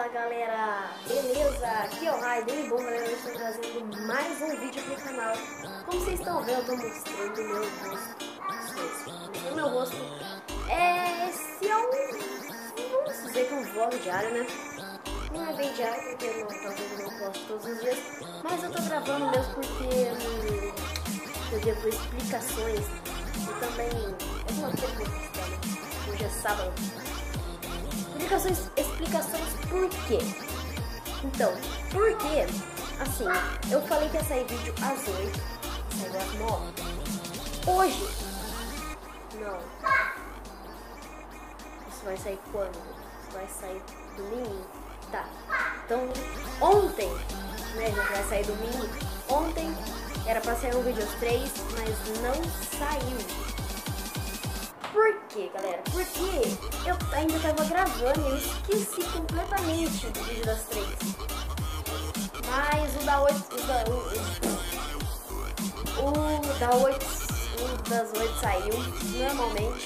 Fala galera, beleza? Aqui é o Raiden. Bom galera, eu estou trazendo mais um vídeo pro canal. Como vocês estão vendo, eu estou mostrando o meu rosto. O meu rosto esse é um, vamos dizer que é um vlog diário, né? Não é bem diário porque eu não posto todos os dias, mas eu tô gravando mesmo porque eu devo explicações e também alguma coisa que eu vou postar, né? Hoje é sábado. Explicações por quê? Então, porque, assim, eu falei que ia sair vídeo às 8, saiu às 9. Hoje, não. Isso vai sair quando? Isso vai sair domingo? Tá. Então, ontem, né, já vai sair domingo. Ontem era pra sair um vídeo às 3, mas não saiu. Por quê, galera? Porque eu ainda tava gravando e eu esqueci completamente do vídeo das 3. Mas o das 8 saiu normalmente.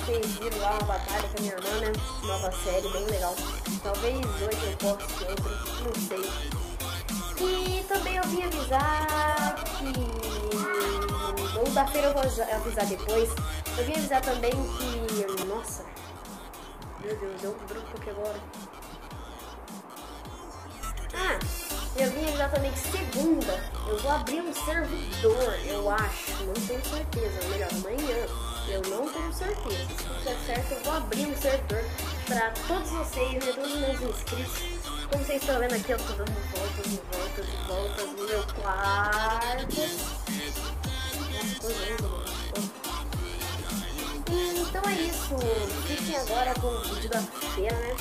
Vocês viram lá uma batalha com a minha irmã, né? Nova série, bem legal. Talvez hoje eu poste outra, não sei. E também eu vim avisar que... ou da feira eu vou avisar depois. Eu vim avisar também que... Nossa! Meu Deus, deu um branco aqui agora. Eu vim avisar também que segunda eu vou abrir um servidor, eu acho. Não tenho certeza, ou melhor, amanhã. Eu não tenho certeza. Se tudo der certo, eu vou abrir um servidor pra todos vocês, né, todos os meus inscritos. Como vocês estão vendo aqui, eu tô dando voltas no meu quarto. Nossa, tô vendo, mano. Então é isso. Fiquem agora com o vídeo da feira, né?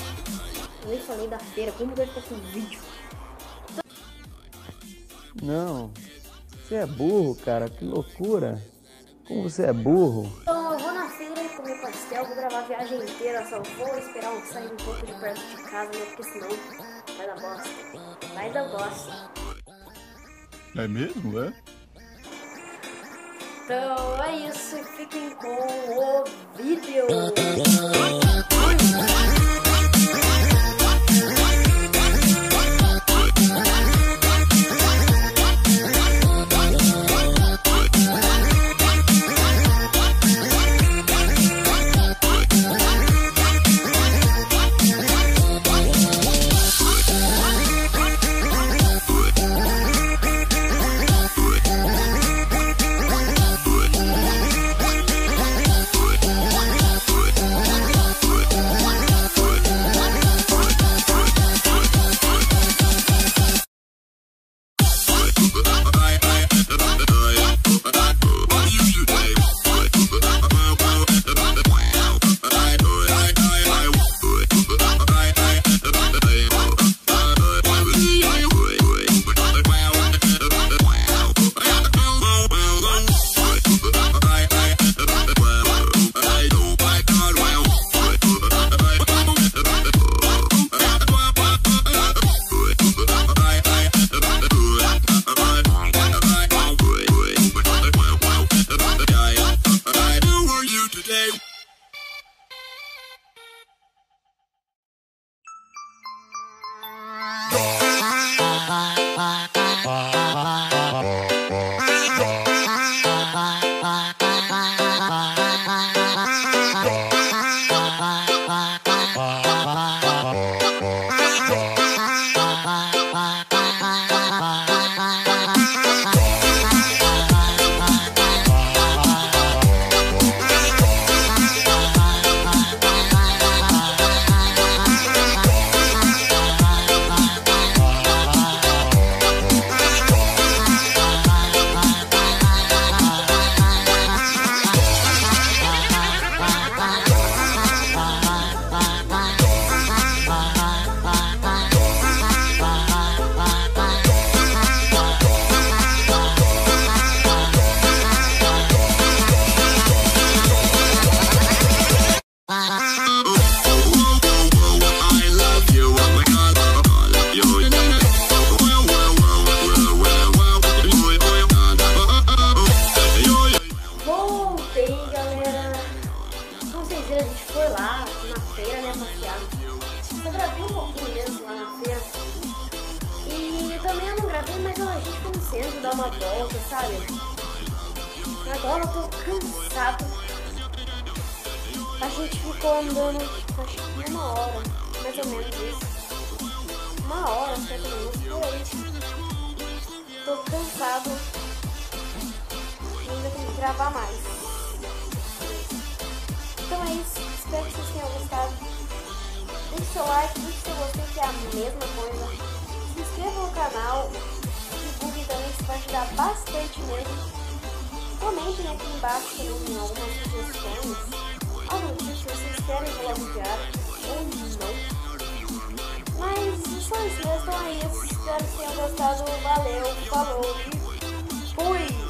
Eu nem falei da feira, como que eu ficar com o vídeo? Não, você é burro, cara, que loucura. Como você é burro. Então eu vou na feira comer pastel, vou gravar a viagem inteira, só vou esperar sair um pouco de perto de casa, né? Porque senão vai dar bosta. Vai dar bosta. É mesmo, é? Então é isso, fiquem com o vídeo. Só gravei um pouquinho mesmo lá na feira. E também eu não gravei, mas a gente foi no centro dar uma volta, sabe? Agora eu tô cansado. A gente ficou andando, acho que 1 hora, mais ou menos isso. 1 hora, 50 minutos, por aí. Tô cansado. Ainda tem que gravar mais. Então é isso. Espero que vocês tenham gostado. Deixe seu like, deixe seu gostei, que é a mesma coisa. Se inscreva no canal. Divulgue também, isso vai ajudar bastante mesmo. Comentem aqui embaixo também algumas sugestões. Algo disso, se vocês querem vlog diário ou não. Mas só isso mesmo, então é isso. Espero que tenham gostado. Valeu, falou e fui!